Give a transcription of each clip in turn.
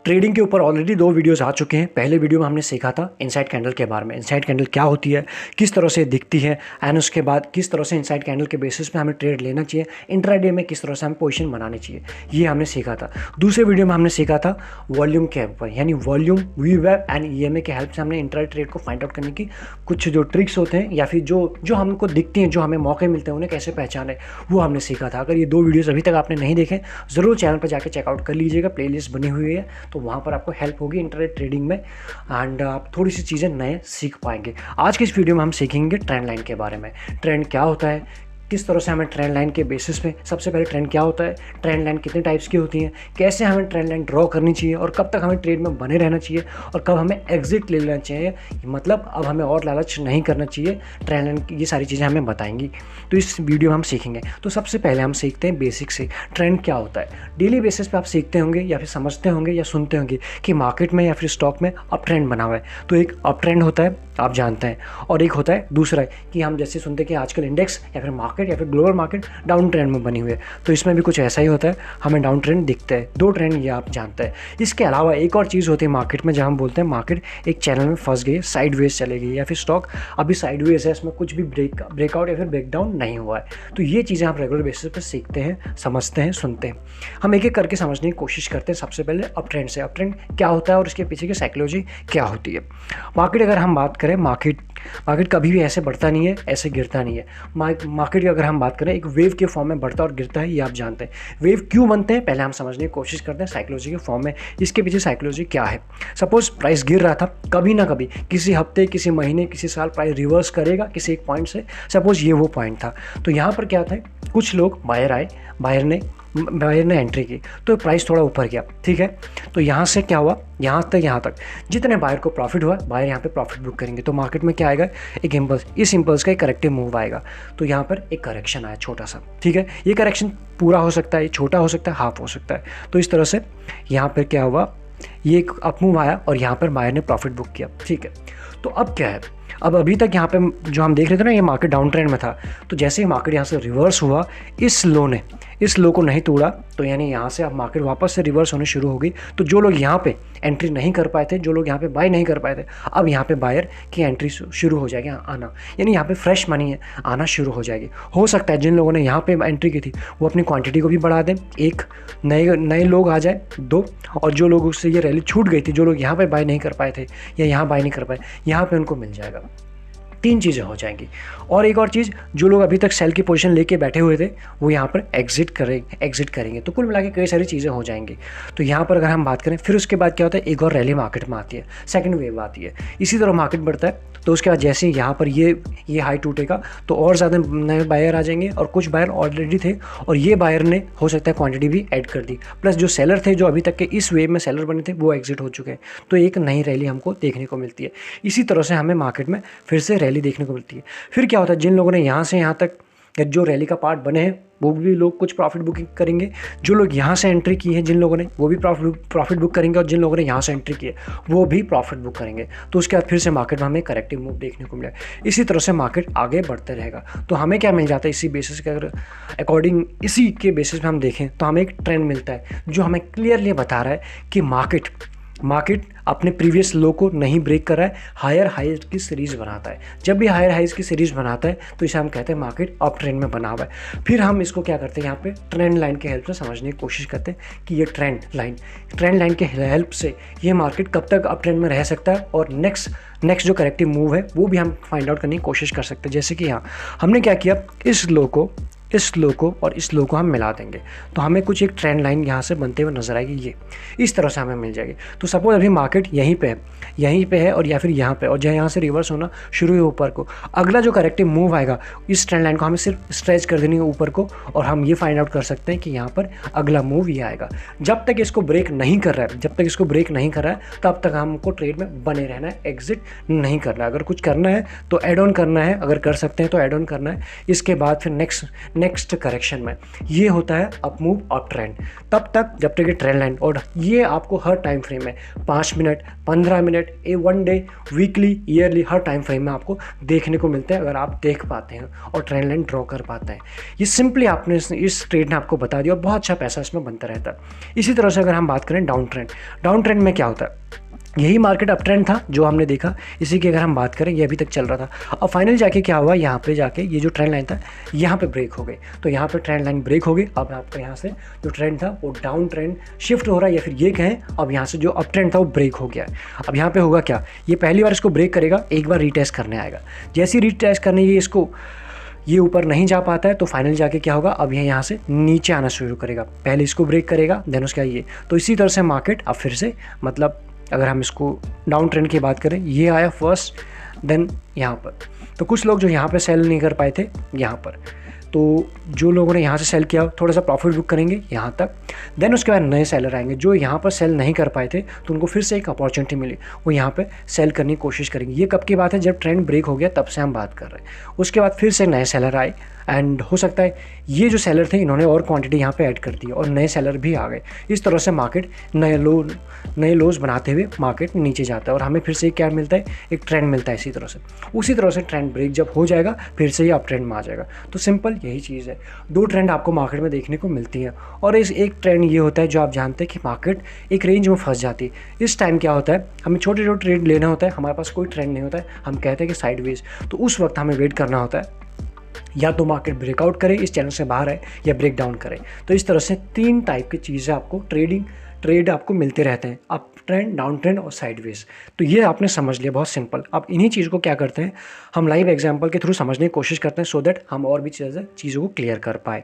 Trading के ऊपर already 2 videos आ चुके हैं। पहले वीडियो में हमने सीखा था इनसाइड कैंडल के बारे में, इनसाइड कैंडल क्या होती है, किस तरह से दिखती है, एंड उसके बाद किस तरह से इनसाइड कैंडल के बेसिस पे हमें ट्रेड लेना चाहिए, इंट्राडे में किस तरह से हमें पोजीशन बनानी चाहिए, ये हमने सीखा था। दूसरे वीडियो में हमने सीखा था वॉल्यूम के ऊपर, यानी वॉल्यूम, वीवैप एंड ईएमए के हेल्प से हमने इंट्राडे ट्रेड को फाइंड आउट करने की कुछ जो ट्रिक्स होते हैं या फिर जो हमको दिखती हैं, जो हमें मौके मिलते हैं, उन्हें कैसे पहचाने, वो हमने सीखा था। अगर ये 2 वीडियोज़ अभी तक आपने नहीं देखे, ज़रूर चैनल पर जाकर चेकआउट कर लीजिएगा, प्लेलिस्ट बनी हुई है, तो वहाँ पर आपको हेल्प होगी इंट्राडे ट्रेडिंग में एंड आप थोड़ी सी चीज़ें नए सीख पाएंगे। आज के इस वीडियो में हम सीखेंगे ट्रेंड लाइन के बारे में। ट्रेंड क्या होता है, किस तरह से हमें ट्रेंड लाइन के बेसिस पे, सबसे पहले ट्रेंड क्या होता है, ट्रेंड लाइन कितने टाइप्स की होती हैं, कैसे हमें ट्रेंड लाइन ड्रॉ करनी चाहिए और कब तक हमें ट्रेड में बने रहना चाहिए और कब हमें एग्जिट ले लेना चाहिए, मतलब अब हमें और लालच नहीं करना चाहिए। ट्रेंड लाइन की ये सारी चीज़ें हमें बताएंगी, तो इस वीडियो में हम सीखेंगे। तो सबसे पहले हम सीखते हैं बेसिक से, ट्रेंड क्या होता है। डेली बेसिस पे आप सीखते होंगे या फिर समझते होंगे या सुनते होंगे कि मार्केट में या फिर स्टॉक में अप ट्रेंड बना हुआ है, तो एक अप ट्रेंड होता है, आप जानते हैं, और एक होता है दूसरा कि हम जैसे सुनते हैं कि आजकल इंडेक्स या फिर मार्केट या फिर ग्लोबल मार्केट डाउन ट्रेंड में बनी हुई है, तो इसमें भी कुछ ऐसा ही होता है, हमें डाउन ट्रेंड दिखता है। 2 ट्रेंड ये आप जानते हैं। इसके अलावा एक और चीज़ होती है मार्केट में, जहाँ हम बोलते हैं मार्केट एक चैनल में फंस गई, साइडवेज चले गई या फिर स्टॉक अभी साइडवेज है, इसमें कुछ भी ब्रेकआउट या फिर ब्रेकडाउन नहीं हुआ है। तो ये चीज़ें आप रेगुलर बेसिस पर सीखते हैं, समझते हैं, सुनते हैं। हम एक एक करके समझने की कोशिश करते हैं। सबसे पहले अप ट्रेंड से, अप ट्रेंड क्या होता है और उसके पीछे की साइकोलॉजी क्या होती है। मार्केट अगर हम बात करें, मार्केट कभी भी ऐसे बढ़ता नहीं है, ऐसे गिरता नहीं है। मार्केट की अगर हम बात करें, एक वेव के फॉर्म में बढ़ता और गिरता है, ये आप जानते हैं। वेव क्यों बनते हैं, पहले हम समझने की कोशिश करते हैं साइकोलॉजी के फॉर्म में, इसके पीछे साइकोलॉजी क्या है। सपोज प्राइस गिर रहा था, कभी ना कभी किसी हफ्ते, किसी महीने, किसी साल प्राइस रिवर्स करेगा किसी एक पॉइंट से। सपोज ये वो पॉइंट था, तो यहाँ पर क्या था, कुछ लोग बायर आए, बायर ने एंट्री की, तो प्राइस थोड़ा ऊपर गया, ठीक है। तो यहाँ से क्या हुआ, यहाँ तक जितने बायर को प्रॉफिट हुआ, बायर यहाँ पे प्रॉफिट बुक करेंगे, तो मार्केट में क्या आएगा, एक इम्पल्स, इस इम्पल्स का एक करेक्टिव मूव आएगा। तो यहाँ पर एक करेक्शन आया छोटा सा, ठीक है। ये करेक्शन पूरा हो सकता है, छोटा हो सकता है, हाफ हो सकता है। तो इस तरह से यहाँ पर क्या हुआ, ये एक अप मूव आया और यहाँ पर बायर ने प्रॉफिट बुक किया, ठीक है। तो अब क्या है, अब अभी तक यहाँ पे जो हम देख रहे थे ना, ये मार्केट डाउन ट्रेंड में था, तो जैसे ही मार्केट यहाँ से रिवर्स हुआ, इस लो को नहीं तोड़ा, तो यानी यहाँ से अब मार्केट वापस से रिवर्स होने शुरू हो गई। तो जो लोग यहाँ पे एंट्री नहीं कर पाए थे, जो लोग यहाँ पे बाय नहीं कर पाए थे, अब यहाँ पे बायर की एंट्री शुरू हो जाएगी आना, यानी यहाँ पे फ्रेश मनी है आना शुरू हो जाएगी। हो सकता है जिन लोगों ने यहाँ पे एंट्री की थी वो अपनी क्वांटिटी को भी बढ़ा दें, एक नए लोग आ जाए, 2, और जो लोग उससे ये रैली छूट गई थी, जो लोग यहाँ पे बाय नहीं कर पाए थे या यहाँ बाय नहीं कर पाए, यहाँ पे उनको मिल जाएगा। 3 चीज़ें हो जाएंगी। और एक और चीज़, जो लोग अभी तक सेल की पोजीशन लेके बैठे हुए थे, वो यहाँ पर एग्जिट करेंगे। तो कुल मिला के कई सारी चीज़ें हो जाएंगी। तो यहाँ पर अगर हम बात करें, फिर उसके बाद क्या होता है, एक और रैली मार्केट में आती है, सेकंड वेव आती है, इसी तरह मार्केट बढ़ता है। तो उसके बाद जैसे ही यहाँ पर ये हाई टूटेगा, तो और ज़्यादा नए बायर आ जाएंगे, और कुछ बायर ऑलरेडी थे और ये बायर ने हो सकता है क्वांटिटी भी ऐड कर दी, प्लस जो सेलर थे, जो अभी तक के इस वेव में सेलर बने थे, वो एग्जिट हो चुके हैं। तो एक नई रैली हमको देखने को मिलती है। इसी तरह से हमें मार्केट में फिर से रैली देखने को मिलती है। फिर क्या होता है, जिन लोगों ने यहाँ से यहाँ तक जो रैली का पार्ट बने हैं, वो भी लोग कुछ प्रॉफिट बुकिंग करेंगे। जो लोग यहाँ से एंट्री की है, जिन लोगों ने, वो भी प्रॉफिट बुक करेंगे, और जिन लोगों ने यहाँ से एंट्री की है, वो भी प्रॉफिट बुक करेंगे। तो उसके बाद फिर से मार्केट में हमें करेक्टिव मूव देखने को मिलेगा। इसी तरह से मार्केट आगे बढ़ते रहेगा। तो हमें क्या मिल जाता है, इसी बेसिस के अगर अकॉर्डिंग, इसी के बेसिस पे हम देखें, तो हमें एक ट्रेंड मिलता है जो हमें क्लियरली बता रहा है कि मार्केट अपने प्रीवियस लो को नहीं ब्रेक कर रहा है, हायर हाइज की सीरीज़ बनाता है। जब भी हायर हाइज की सीरीज़ बनाता है, तो इसे हम कहते हैं मार्केट अप ट्रेंड में बना हुआ है। फिर हम इसको क्या करते हैं, यहाँ पे ट्रेंड लाइन के हेल्प से समझने की कोशिश करते हैं कि ये ट्रेंड लाइन के हेल्प से ये मार्केट कब तक अप ट्रेंड में रह सकता है, और नेक्स्ट जो करेक्टिव मूव है वो भी हम फाइंड आउट करने की कोशिश कर सकते हैं। जैसे कि यहाँ हमने क्या किया, इस लो को और इस लो को हम मिला देंगे, तो हमें कुछ एक ट्रेंड लाइन यहाँ से बनते हुए नजर आएगी, ये इस तरह से हमें मिल जाएगी। तो सपोज अभी मार्केट यहीं पे है और या फिर यहाँ पे, और जहाँ यहाँ से रिवर्स होना शुरू हुआ ऊपर को, अगला जो करेक्टिव मूव आएगा, इस ट्रेंड लाइन को हमें सिर्फ स्ट्रेच कर देनी है ऊपर को, और हम ये फाइंड आउट कर सकते हैं कि यहाँ पर अगला मूव ये आएगा। जब तक इसको ब्रेक नहीं कर रहा है, तब तक हमको ट्रेड में बने रहना है, एग्जिट नहीं करना है। अगर कुछ करना है तो एड ऑन करना है, अगर कर सकते हैं तो एड ऑन करना है। इसके बाद फिर नेक्स्ट नेक्स्ट करेक्शन में। ये होता है अप मूव अप ट्रेंड, तब तक जब तक ये ट्रेंड लाइन, और ये आपको हर टाइम फ्रेम में 5 minute, 15 minute, 1 day, weekly, yearly, हर टाइम फ्रेम में आपको देखने को मिलते हैं अगर आप देख पाते हैं और ट्रेंड लाइन ड्रॉ कर पाते हैं। ये सिंपली आपने इस ट्रेड ने आपको बता दिया और बहुत अच्छा पैसा इसमें बनता रहता है। इसी तरह से अगर हम बात करें डाउन ट्रेंड में क्या होता है, यही मार्केट अप ट्रेंड था जो हमने देखा, इसी की अगर हम बात करें ये अभी तक चल रहा था। अब फाइनल जाके क्या हुआ, यहाँ पे जाके ये जो ट्रेंड लाइन था यहाँ पे ब्रेक हो गई, तो यहाँ पे ट्रेंड लाइन ब्रेक हो गई। अब आपका यहाँ से जो ट्रेंड था वो डाउन ट्रेंड शिफ्ट हो रहा है, या फिर ये कहें अब यहाँ से जो अप ट्रेंड था वो ब्रेक हो गया है। अब यहाँ पे होगा क्या, ये पहली बार इसको ब्रेक करेगा, एक बार रीटेस्ट करने आएगा। जैसे ही रीटेस्ट करने ये ऊपर नहीं जा पाता है तो फाइनल जाके क्या होगा, अब ये यहाँ से नीचे आना शुरू करेगा। पहले इसको ब्रेक करेगा, देन उसका ये, तो इसी तरह से मार्केट अब फिर से, मतलब अगर हम इसको डाउन ट्रेंड की बात करें, ये आया फर्स्ट, देन यहाँ पर, तो कुछ लोग जो यहाँ पे सेल नहीं कर पाए थे यहाँ पर, तो जो लोगों ने यहाँ से सेल किया थोड़ा सा प्रॉफिट बुक करेंगे यहाँ तक, देन उसके बाद नए सेलर आएंगे जो यहाँ पर सेल नहीं कर पाए थे, तो उनको फिर से एक अपॉर्चुनिटी मिली, वो यहाँ पे सेल करने की कोशिश करेंगे। ये कब की बात है, जब ट्रेंड ब्रेक हो गया तब से हम बात कर रहे हैं। उसके बाद फिर से नए सेलर आए, एंड हो सकता है ये जो सेलर थे इन्होंने और क्वांटिटी यहाँ पे ऐड कर दी और नए सेलर भी आ गए। इस तरह से मार्केट नए लोज बनाते हुए मार्केट नीचे जाता है और हमें फिर से क्या मिलता है, एक ट्रेंड मिलता है। इसी तरह से ट्रेंड ब्रेक जब हो जाएगा फिर से ये अप ट्रेंड में आ जाएगा। तो सिंपल यही चीज़ है, 2 ट्रेंड आपको मार्केट में देखने को मिलती हैं, और इस एक ट्रेंड ये होता है जो आप जानते हैं कि मार्केट एक रेंज में फंस जाती है। इस टाइम क्या होता है, हमें छोटे छोटे ट्रेड लेना होता है, हमारे पास कोई ट्रेंड नहीं होता है, हम कहते हैं कि साइडवेज, तो उस वक्त हमें वेट करना होता है, या तो मार्केट ब्रेकआउट करे, इस चैनल से बाहर है, या ब्रेक डाउन करे। तो इस तरह से 3 टाइप की चीज़ें आपको ट्रेड आपको मिलते रहते हैं, अप ट्रेंड, डाउन ट्रेंड और साइडवेज। तो ये आपने समझ लिया, बहुत सिंपल। अब इन्हीं चीज़ को क्या करते हैं, हम लाइव एग्जांपल के थ्रू समझने की कोशिश करते हैं, सो दैट हम और भी चीज़ों को क्लियर कर पाए।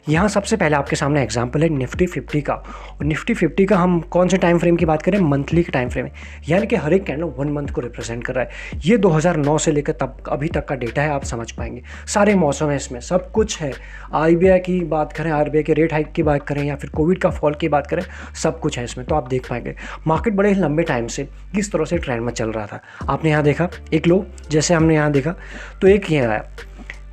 यहाँ सबसे पहले आपके सामने एग्जांपल है निफ्टी 50 का, और निफ्टी 50 का हम कौन से टाइम फ्रेम की बात करें, मंथली के टाइम फ्रेम में, यानी कि हर एक कैंडल 1 मंथ को रिप्रेजेंट कर रहा है। ये 2009 से लेकर तब अभी तक का डेटा है, आप समझ पाएंगे। सारे मौसम है इसमें, सब कुछ है। आरबीआई की बात करें, आरबीआई के रेट हाइक की बात करें, या फिर कोविड का फॉल की बात करें, सब कुछ है इसमें। तो आप देख पाएंगे मार्केट बड़े लंबे टाइम से किस तरह से ट्रेंड में चल रहा था। आपने यहाँ देखा एक लो, जैसे हमने यहाँ देखा तो एक ये आया,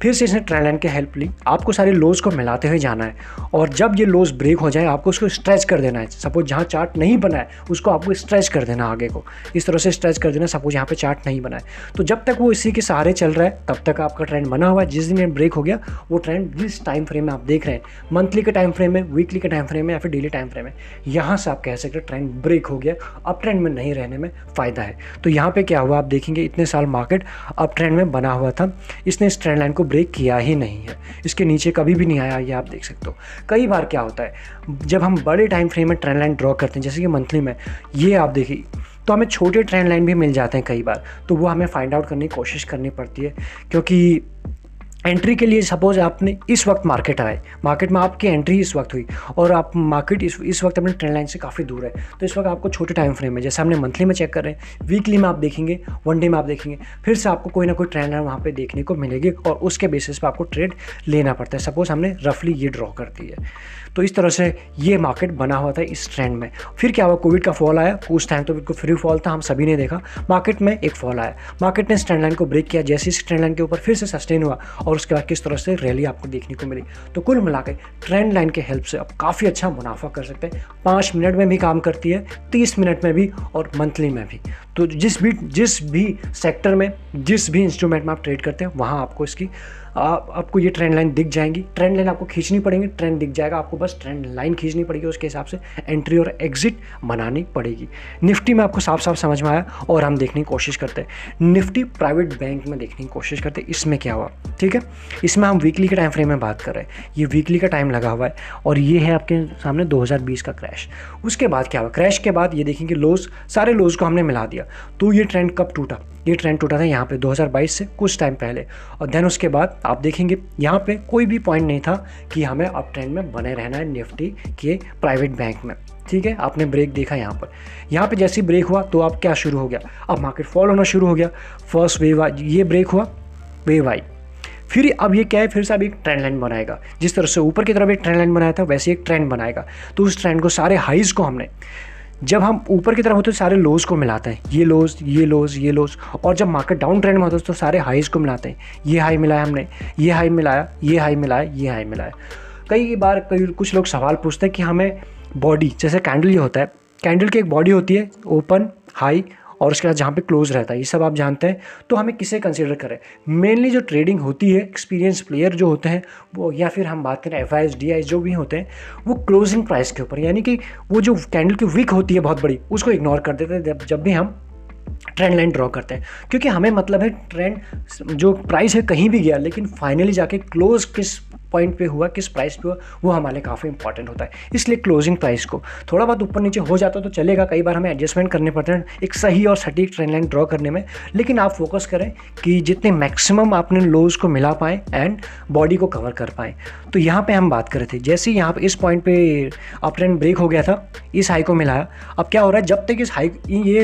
फिर से इसने ट्रेंड लाइन की हेल्प ली, आपको सारे लोज को मिलाते हुए जाना है, और जब ये लोज ब्रेक हो जाए आपको उसको स्ट्रेच कर देना है। सपोज जहाँ चार्ट नहीं बना है उसको आपको स्ट्रेच कर देना, आगे को इस तरह से स्ट्रेच कर देना। सपोज यहाँ पे चार्ट नहीं बना है, तो जब तक वो इसी के सहारे चल रहा है तब तक आपका ट्रेंड बना हुआ है। जिस दिन ब्रेक हो गया, वो ट्रेंड जिस टाइम फ्रेम में आप देख रहे हैं, मंथली के टाइम फ्रेम में, वीकली के टाइम फ्रेम में, या फिर डेली टाइम फ्रेम में, यहाँ से आप कह सकते हैं ट्रेंड ब्रेक हो गया, अप ट्रेंड में नहीं रहने में फ़ायदा है। तो यहाँ पर क्या हुआ, आप देखेंगे इतने साल मार्केट अप ट्रेंड में बना हुआ था, इसने इस ट्रेंड लाइन को ब्रेक किया ही नहीं है, इसके नीचे कभी भी नहीं आया। ये आप देख सकते हो। कई बार क्या होता है, जब हम बड़े टाइम फ्रेम में ट्रेंड लाइन ड्रॉ करते हैं, जैसे कि मंथली में, ये आप देखिए, तो हमें छोटे ट्रेंड लाइन भी मिल जाते हैं कई बार, तो वो हमें फाइंड आउट करने की कोशिश करनी पड़ती है। क्योंकि एंट्री के लिए सपोज आपने इस वक्त मार्केट में आपकी एंट्री इस वक्त हुई, और आप मार्केट इस वक्त अपने ट्रेंड लाइन से काफ़ी दूर है, तो इस वक्त आपको छोटे टाइम फ्रेम में, जैसे हमने मंथली में चेक कर रहे हैं, वीकली में आप देखेंगे, 1 डे में आप देखेंगे, फिर से आपको कोई ना कोई ट्रेंड लाइन वहाँ पे देखने को मिलेगी, और उसके बेसिस पे आपको ट्रेड लेना पड़ता है। सपोज हमने रफली ये ड्रॉ कर दी है, तो इस तरह से ये मार्केट बना हुआ था इस ट्रेंड में। फिर क्या हुआ, कोविड का फॉल आया, उस टाइम तो बिल्कुल फ्री फॉल था, हम सभी ने देखा। मार्केट में एक फॉल आया, मार्केट ने इस ट्रेंड लाइन को ब्रेक किया, जैसे इस ट्रेंड लाइन के ऊपर फिर से सस्टेन हुआ, और उसके बाद किस तरह से रैली आपको देखने को मिली। तो कुल मिलाकर ट्रेंड लाइन के हेल्प से आप काफ़ी अच्छा मुनाफा कर सकते हैं। 5 मिनट में भी काम करती है, 30 मिनट में भी, और मंथली में भी। तो जिस भी सेक्टर में, जिस भी इंस्ट्रूमेंट में आप ट्रेड करते हैं, वहाँ आपको आपको ये ट्रेंड लाइन दिख जाएंगी। ट्रेंड लाइन आपको खींचनी पड़ेंगी, ट्रेंड दिख जाएगा, आपको बस ट्रेंड लाइन खींचनी पड़ेगी, उसके हिसाब से एंट्री और एग्जिट बनानी पड़ेगी। निफ्टी में आपको साफ साफ समझ में आया, और हम देखने की कोशिश करते हैं निफ्टी प्राइवेट बैंक में देखने की कोशिश करते हैं, इसमें क्या हुआ। ठीक है, इसमें हम वीकली के टाइम फ्रेम में बात कर रहे हैं, ये वीकली का टाइम लगा हुआ है, और ये है आपके सामने 2020 का क्रैश। उसके बाद क्या हुआ, क्रैश के बाद ये देखेंगे लोज, सारे लोज को हमने मिला दिया। तो ये ट्रेंड कब टूटा, ये ट्रेंड टूटा था यहाँ पे 2022 से कुछ टाइम पहले, और देन उसके बाद आप देखेंगे यहाँ पे कोई भी पॉइंट नहीं था कि हमें अप ट्रेंड में बने रहना है निफ्टी के प्राइवेट बैंक में। ठीक है, आपने ब्रेक देखा यहाँ पे जैसे ही ब्रेक हुआ तो अब क्या शुरू हो गया, अब मार्केट फॉल होना शुरू हो गया। फर्स्ट वेव ये ब्रेक हुआ, वेव आई, फिर अब ये क्या है, फिर से अब एक ट्रेंड लाइन बनाएगा। जिस तरह से ऊपर की तरफ एक ट्रेंड लाइन बनाया था, वैसे एक ट्रेंड बनाएगा। तो उस ट्रेंड को, सारे हाइज को हमने जब हम ऊपर की तरफ होते हैं सारे लोज को मिलाते हैं, ये लोज ये लोज ये लोज, और जब मार्केट डाउन ट्रेंड में होता है तो सारे हाईज को मिलाते हैं। ये हाई मिलाया हमने, ये हाई मिलाया, ये हाई मिलाया, ये हाई मिलाया। कई बार कुछ लोग सवाल पूछते हैं कि हमें बॉडी, जैसे कैंडल ये होता है, कैंडल की एक बॉडी होती है ओपन, हाई और उसके बाद जहाँ पे क्लोज रहता है, ये सब आप जानते हैं। तो हमें किसे कंसीडर करें? मेनली जो ट्रेडिंग होती है, एक्सपीरियंस प्लेयर जो होते हैं वो, या फिर हम बात करें FIs DIs जो भी होते हैं, वो क्लोजिंग प्राइस के ऊपर, यानी कि वो जो कैंडल की विक होती है बहुत बड़ी, उसको इग्नोर कर देते हैं जब भी हम ट्रेंड लाइन ड्रॉ करते हैं। क्योंकि हमें मतलब है ट्रेंड जो प्राइस है कहीं भी गया, लेकिन फाइनली जाके क्लोज किस पॉइंट पे हुआ, किस प्राइस पे हुआ, वो हमारे लिए काफ़ी इंपॉर्टेंट होता है। इसलिए क्लोजिंग प्राइस को थोड़ा बहुत ऊपर नीचे हो जाता तो चलेगा, कई बार हमें एडजस्टमेंट करने पड़ते हैं एक सही और सटीक ट्रेंड लाइन ड्रॉ करने में, लेकिन आप फोकस करें कि जितने मैक्सिमम आपने लोज को मिला पाएँ एंड बॉडी को कवर कर पाएँ। तो यहाँ पे हम बात कर रहे थे, जैसे यहाँ पे इस पॉइंट पे अप ट्रेंड ब्रेक हो गया था, इस हाई को मिलाया। अब क्या हो रहा है, जब तक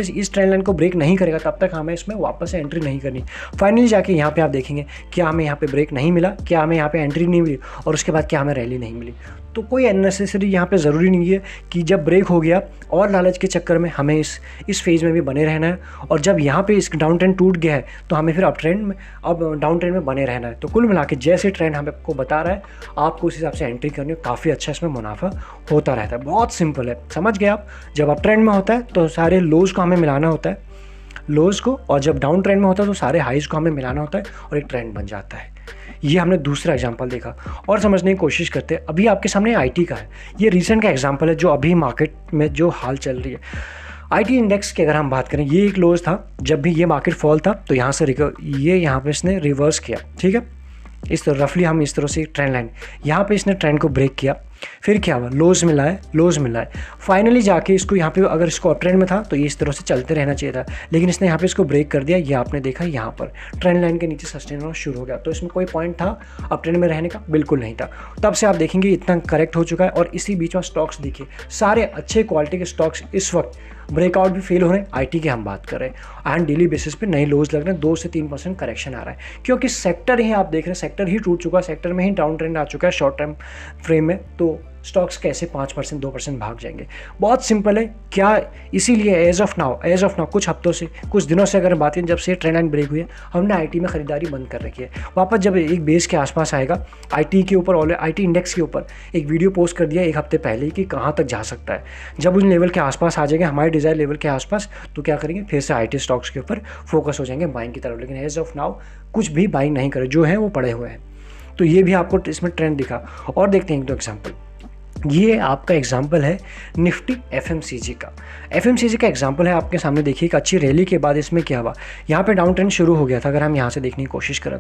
इस ट्रेंड लाइन को ब्रेक नहीं करेगा तब तक हमें इसमें वापस से एंट्री नहीं करनी। फाइनली जाके यहाँ पे आप देखेंगे क्या हमें यहाँ पे ब्रेक नहीं मिला, क्या हमें यहाँ पे एंट्री नहीं मिली, और उसके बाद क्या हमें रैली नहीं मिली। तो कोई अननेसेसरी यहाँ पे ज़रूरी नहीं है कि जब ब्रेक हो गया और लालच के चक्कर में हमें इस फेज़ में भी बने रहना है, और जब यहाँ पे इस डाउन ट्रेंड टूट गया है तो हमें फिर अब डाउन ट्रेंड में बने रहना है। तो कुल मिला के जैसे ट्रेंड हमें को बता रहा है आपको उस हिसाब से एंट्री करनी है, काफ़ी अच्छा इसमें मुनाफा होता रहता है। बहुत सिंपल है, समझ गए आप। जब अप ट्रेंड में होता है तो सारे लोज को हमें मिलाना होता है, लोज को, और जब डाउन ट्रेंड में होता है तो सारे हाइज को हमें मिलाना होता है और एक ट्रेंड बन जाता है। ये हमने दूसरा एग्जांपल देखा और समझने की कोशिश करते हैं। अभी आपके सामने IT का है, ये रीसेंट का एग्जांपल है जो अभी मार्केट में जो हाल चल रही है। IT इंडेक्स की अगर हम बात करें, ये एक लोज था, जब भी ये मार्केट फॉल था तो यहाँ से ये यहाँ पे इसने रिवर्स किया, ठीक है, इस तरह रफली हम इस तरह से ट्रेंड लाइन, यहाँ पे इसने ट्रेंड को ब्रेक किया, फिर क्या हुआ, लोज मिला है, फाइनली जाके इसको यहाँ पे, अगर इसको अप ट्रेंड में था तो ये इस तरह से चलते रहना चाहिए था, लेकिन इसने यहाँ पे इसको ब्रेक कर दिया। ये आपने देखा यहाँ पर ट्रेंड लाइन के नीचे सस्टेन होना शुरू हो गया। तो इसमें कोई पॉइंट था अप ट्रेंड में रहने का? बिल्कुल नहीं था। तब से आप देखेंगे इतना करेक्ट हो चुका है, और इसी बीच में स्टॉक्स देखिए, सारे अच्छे क्वालिटी के स्टॉक्स इस वक्त ब्रेकआउट भी फेल हो रहे हैं। IT की हम बात कर रहे हैं एंड डेली बेसिस पे नए लोज लग रहे हैं, 2 से 3% करेक्शन आ रहा है, क्योंकि सेक्टर ही आप देख रहे हैं, सेक्टर ही टूट चुका है, सेक्टर में ही डाउन ट्रेंड आ चुका है शॉर्ट टर्म फ्रेम में। तो स्टॉक्स कैसे 5% 2% भाग जाएंगे? बहुत सिंपल है क्या, इसीलिए एज ऑफ नाउ कुछ हफ्तों से, कुछ दिनों से अगर बात करें, जब से ट्रेंड लाइन ब्रेक हुई है, हमने IT में खरीदारी बंद कर रखी है। वापस जब एक बेस के आसपास आएगा, IT के ऊपर, IT इंडेक्स के ऊपर एक वीडियो पोस्ट कर दिया 1 हफ्ते पहले कि कहाँ तक जा सकता है। जब उन लेवल के आसपास आ जाएगा, हमारे डिज़ायर लेवल के आसपास, तो क्या करेंगे, फिर से IT स्टॉक्स के ऊपर फोकस हो जाएंगे बाइंग की तरफ। लेकिन एज ऑफ नाउ कुछ भी बाइंग नहीं करे, जो है वो पड़े हुए हैं। तो ये भी आपको इसमें ट्रेंड दिखा। और देखते हैं 1-2 एग्जाम्पल। ये आपका एग्जाम्पल है निफ्टी FMCG का। FMCG का एग्जाम्पल है आपके सामने। देखिए एक अच्छी रैली के बाद इसमें क्या हुआ, यहाँ पे डाउन ट्रेंड शुरू हो गया था। अगर हम यहाँ से देखने की कोशिश करें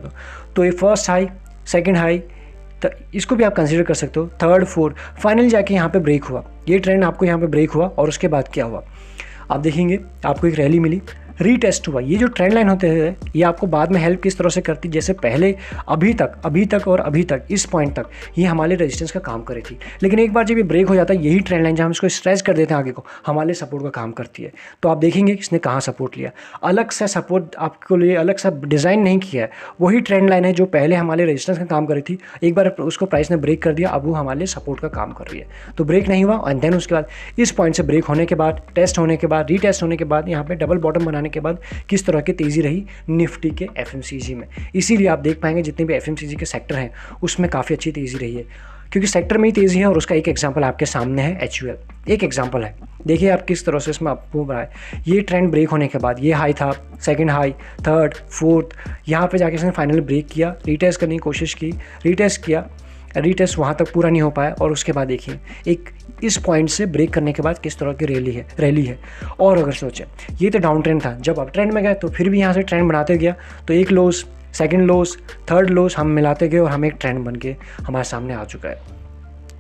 तो ये फर्स्ट हाई, सेकंड हाई, तो इसको भी आप कंसीडर कर सकते हो, थर्ड, फोर्थ, फाइनली जाके यहाँ पे ब्रेक हुआ। ये ट्रेंड आपको यहाँ पे ब्रेक हुआ और उसके बाद क्या हुआ, आप देखेंगे आपको एक रैली मिली, रीटेस्ट हुआ। ये जो ट्रेंड लाइन होते हैं ये आपको बाद में हेल्प किस तरह से करती, जैसे पहले अभी तक इस पॉइंट तक ये हमारे रेजिस्टेंस का काम कर रही थी, लेकिन एक बार जब ये ब्रेक हो जाता है, यही ट्रेंड लाइन जब हम इसको स्ट्रेच कर देते हैं आगे को, हमारे लिए सपोर्ट का काम करती है। तो आप देखेंगे इसने कहाँ सपोर्ट लिया, अलग सा सपोर्ट आपको लिए अलग सा डिज़ाइन नहीं किया है, वही ट्रेंड लाइन है जो पहले हमारे रेजिस्टेंस का काम कर रही थी। एक बार उसको प्राइस ने ब्रेक कर दिया, अब वो हमारे लिए सपोर्ट का काम कर रही है। तो ब्रेक नहीं हुआ, एंड देन उसके बाद इस पॉइंट से ब्रेक होने के बाद, टेस्ट होने के बाद, रीटेस्ट होने के बाद, यहाँ पे डबल बॉटम बनाने के बाद किस तरह की तेज़ी रही निफ्टी के FMCG में। इसीलिए आप देख पाएंगे जितने भी FMCG के सेक्टर हैं उसमें काफ़ी अच्छी तेज़ी रही है, क्योंकि सेक्टर में ही तेज़ी है। और उसका एक एग्जांपल आपके सामने है HUL, एक एग्जांपल है। देखिए आप किस तरह से इसमें आपको रहा है। ये ट्रेंड ब्रेक होने के बाद ये हाई था, सेकंड हाई, थर्ड, फोर्थ, यहाँ पे जाके इसने फाइनली ब्रेक किया, रीटेस्ट करने की कोशिश की, रीटेस्ट किया, रीटेस्ट वहाँ तक पूरा नहीं हो पाया, और उसके बाद देखिए एक इस पॉइंट से ब्रेक करने के बाद किस तरह की रैली है। और अगर सोचें ये तो डाउन ट्रेंड था, जब अप ट्रेंड में गए तो फिर भी यहाँ से ट्रेंड बनाते गया, तो एक loss, second loss, third loss हम मिलाते गए और हमें एक ट्रेंड बन के हमारे सामने आ चुका है।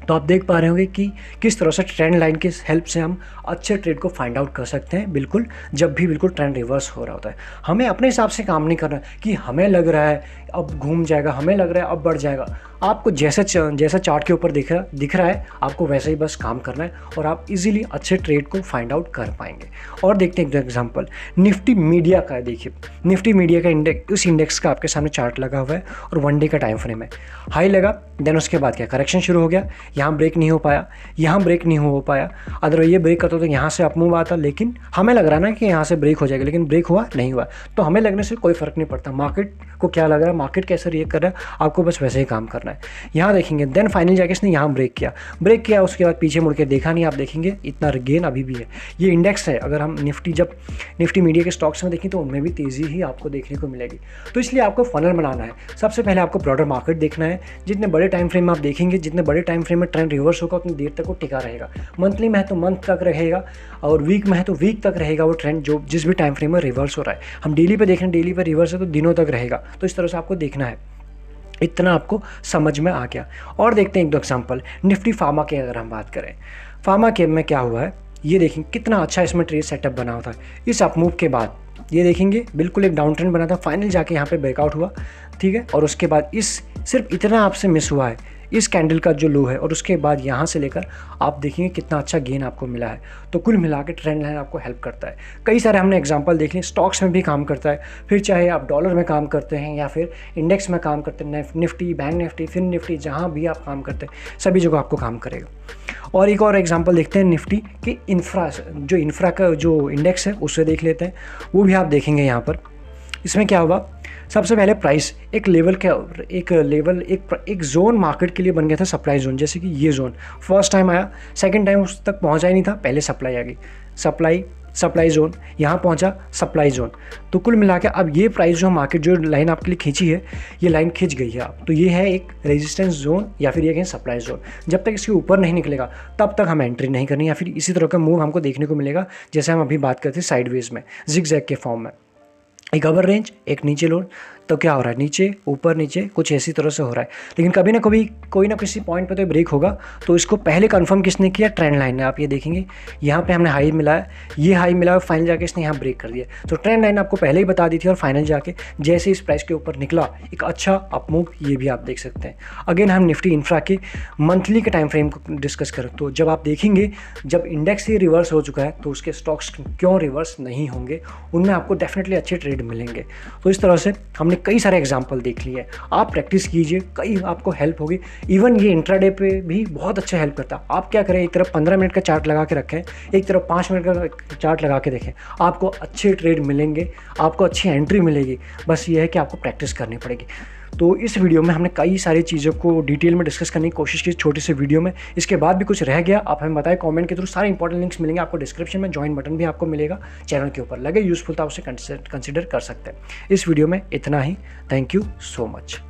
तो आप देख पा रहे होंगे कि किस तरह से ट्रेंड लाइन की हेल्प से हम अच्छे ट्रेड को फाइंड आउट कर सकते हैं। बिल्कुल जब भी बिल्कुल ट्रेंड रिवर्स हो रहा होता है, हमें अपने हिसाब से काम नहीं करना कि हमें लग रहा है अब घूम जाएगा, हमें लग रहा है अब बढ़ जाएगा। आपको जैसा चार्ट के ऊपर दिख रहा है आपको वैसे ही बस काम करना है और आप इजीली अच्छे ट्रेड को फाइंड आउट कर पाएंगे। और देखते हैं एक एग्जांपल निफ्टी मीडिया का है। देखिए निफ्टी मीडिया का इंडेक्स, उस इंडेक्स का आपके सामने चार्ट लगा हुआ है और 1 डे का टाइम फ्रेम है। हाई लगा, देन उसके बाद क्या करेक्शन शुरू हो गया, यहाँ ब्रेक नहीं हो पाया, यहाँ ब्रेक नहीं हो पाया। अगर ये ब्रेक करता तो यहाँ से अप मूव आता, लेकिन हमें लग रहा है ना कि यहाँ से ब्रेक हो जाएगा, लेकिन ब्रेक हुआ नहीं हुआ। तो हमें लगने से कोई फर्क नहीं पड़ता, मार्केट को क्या लग रहा है, मार्केट कैसे रिएक्ट कर रहा है, आपको बस वैसे ही काम करना है। यहाँ देखेंगे देन फाइनल जाके इसने यहाँ ब्रेक किया, उसके बाद पीछे मुड़ के देखा नहीं, आप देखेंगे इतना गेन अभी भी है। ये इंडेक्स है, अगर हम निफ्टी मीडिया के स्टॉक्स में देखें तो उनमें भी तेज़ी ही आपको देखने को मिलेगी। तो इसलिए आपको फनल बनाना है। सबसे पहले आपको ब्रॉडर मार्केट देखना है। जितने बड़े टाइम फ्रेम में आप देखेंगे, जितने बड़े टाइम फ्रेम में ट्रेंड रिवर्स होगा उतनी देर तक वो टिका रहेगा। मंथली में है तो मंथ तक रहेगा और वीक में है तो वीक तक रहेगा वो ट्रेंड, जो जिस भी टाइम फ्रेम में रिवर्स हो रहा है। हम डेली पे देख रहे हैं, डेली पे रिवर्स है तो दिनों तक रहेगा। तो इस तरह से आपको देखना है। इतना आपको समझ में आ गया। और देखते हैं एक दो एग्जांपल निफ्टी फार्मा के। अगर हम बात करें फार्मा के में क्या हुआ है, ये देखेंगे कितना अच्छा इसमें ट्रेड सेटअप बना होता है। इस अपमूव के बाद ये देखेंगे बिल्कुल एक डाउन ट्रेंड बना था, फाइनल जाके यहाँ पे ब्रेकआउट हुआ, ठीक है। और उसके बाद इस सिर्फ इतना आपसे मिस हुआ है, इस कैंडल का जो लो है, और उसके बाद यहाँ से लेकर आप देखेंगे कितना अच्छा गेन आपको मिला है। तो कुल मिला के ट्रेंड लाइन आपको हेल्प करता है। कई सारे हमने एग्जांपल देख लिए, स्टॉक्स में भी काम करता है, फिर चाहे आप डॉलर में काम करते हैं या फिर इंडेक्स में काम करते हैं, निफ्टी, बैंक निफ्टी, फिर निफ्टी, जहाँ भी आप काम करते हैं सभी जगह आपको काम करेगा। और एक और एग्जांपल देखते हैं निफ्टी के इंफ्रा का जो इंडेक्स है उससे देख लेते हैं। वो भी आप देखेंगे यहाँ पर। इसमें क्या हुआ, सबसे पहले प्राइस एक जोन मार्केट के लिए बन गया था, सप्लाई जोन। जैसे कि ये जोन फर्स्ट टाइम आया, सेकंड टाइम उस तक पहुंचा ही नहीं था, पहले सप्लाई आ गई, सप्लाई जोन, यहाँ पहुंचा सप्लाई जोन। तो कुल मिला के अब ये प्राइस जो मार्केट जो लाइन आपके लिए खींची है, ये लाइन खींच गई है आप, तो ये है एक रेजिस्टेंस जोन या फिर ये कहें सप्लाई जोन। जब तक इसके ऊपर नहीं निकलेगा तब तक हमें एंट्री नहीं करनी, या फिर इसी तरह का मूव हमको देखने को मिलेगा जैसे हम अभी बात करते हैं साइडवेज में, जिगजैग के फॉर्म में। एक अपर रेंज, एक नीचे लोड, तो क्या हो रहा है, नीचे ऊपर नीचे कुछ ऐसी तरह से हो रहा है। लेकिन कभी ना कभी कोई ना किसी पॉइंट पे तो ब्रेक होगा। तो इसको पहले कंफर्म किसने किया, ट्रेंड लाइन ने। आप ये देखेंगे यहाँ पे हमने हाई मिला है, ये हाई मिला है, फाइनल जाके इसने यहाँ ब्रेक कर दिया। तो ट्रेंड लाइन आपको पहले ही बता दी थी, और फाइनल जाके जैसे इस प्राइस के ऊपर निकला एक अच्छा अपमूव, ये भी आप देख सकते हैं। अगेन हम निफ्टी इंफ्रा के मंथली के टाइम फ्रेम को डिस्कस करें तो जब आप देखेंगे जब इंडेक्स ही रिवर्स हो चुका है तो उसके स्टॉक्स क्यों रिवर्स नहीं होंगे, उनमें आपको डेफिनेटली अच्छे ट्रेड मिलेंगे। तो इस तरह से हमने कई सारे एग्जाम्पल देख लिए। आप प्रैक्टिस कीजिए, कई आपको हेल्प होगी। इवन ये इंट्राडे पे भी बहुत अच्छा हेल्प करता है। आप क्या करें, एक तरफ 15 मिनट का चार्ट लगा के रखें, एक तरफ 5 मिनट का चार्ट लगा के देखें, आपको अच्छे ट्रेड मिलेंगे, आपको अच्छी एंट्री मिलेगी। बस ये है कि आपको प्रैक्टिस करनी पड़ेगी। तो इस वीडियो में हमने कई सारी चीज़ों को डिटेल में डिस्कस करने की कोशिश की, छोटे से वीडियो में। इसके बाद भी कुछ रह गया आप हमें बताएं कमेंट के थ्रू। सारे इंपॉर्टेंट लिंक्स मिलेंगे आपको डिस्क्रिप्शन में, ज्वाइन बटन भी आपको मिलेगा चैनल के ऊपर। लगे यूजफुल तो आप उसे कंसिडर कर सकते हैं। इस वीडियो में इतना ही। Thank you so much.